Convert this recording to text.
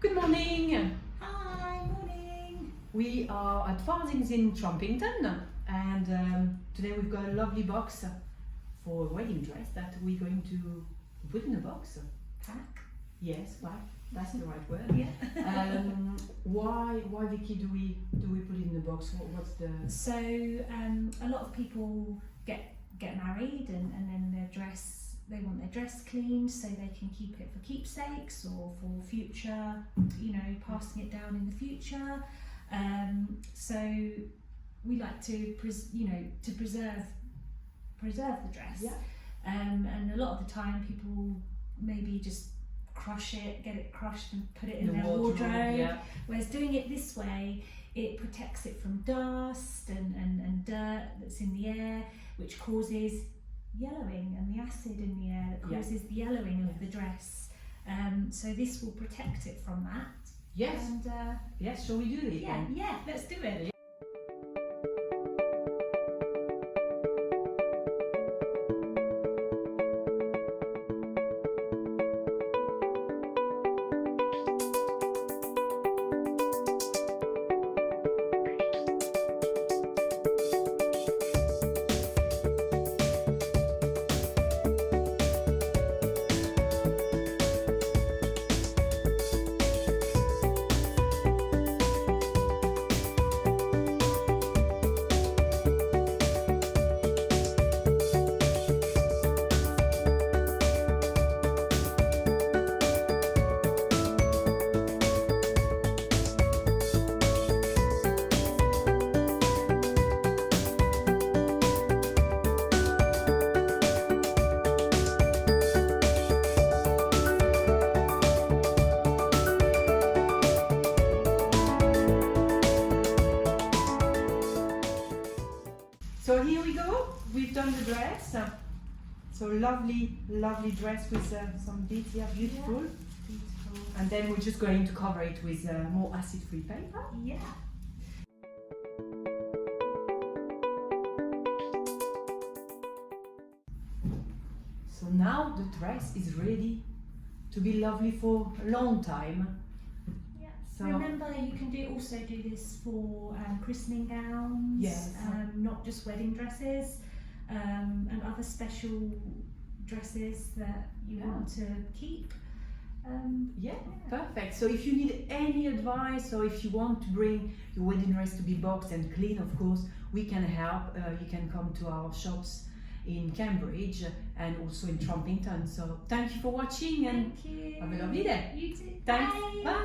Good morning! Hi, morning! We are at Christening in Trumpington, and today we've got a lovely box for a wedding dress that we're going to put in a box. Pack? Yes, well, that's the right word. Yeah. Why, Vicky, do we put it in the box? What's the... So a lot of people get married and then they want their dress cleaned so they can keep it for keepsakes or for future, passing it down in the future. So we like to preserve the dress. Yeah. And a lot of the time people maybe just crush it, get it crushed and put it in their wardrobe. Yeah. Whereas doing it this way, it protects it from dust and dirt that's in the air, which causes yellowing, and the acid in the air that causes the yellowing of the dress. So this will protect it from that. Yes. And yes, shall we do it? yeah, let's do it. So here we go, we've done the dress. So lovely dress with some beads here, beautiful. Yeah, beautiful. And then we're just going to cover it with more acid-free paper. Yeah. So now the dress is ready to be lovely for a long time. Yeah. So Remember, you can also do this for christening gowns, Yes. not just wedding dresses, and other special dresses that you want to keep. yeah, perfect. So if you need any advice, or if you want to bring your wedding dress to be boxed and clean, of course, we can help. You can come to our shops in Cambridge and also in Trumpington. So thank you for watching and Thank you. have a lovely day. You too. Thanks. Bye. Bye.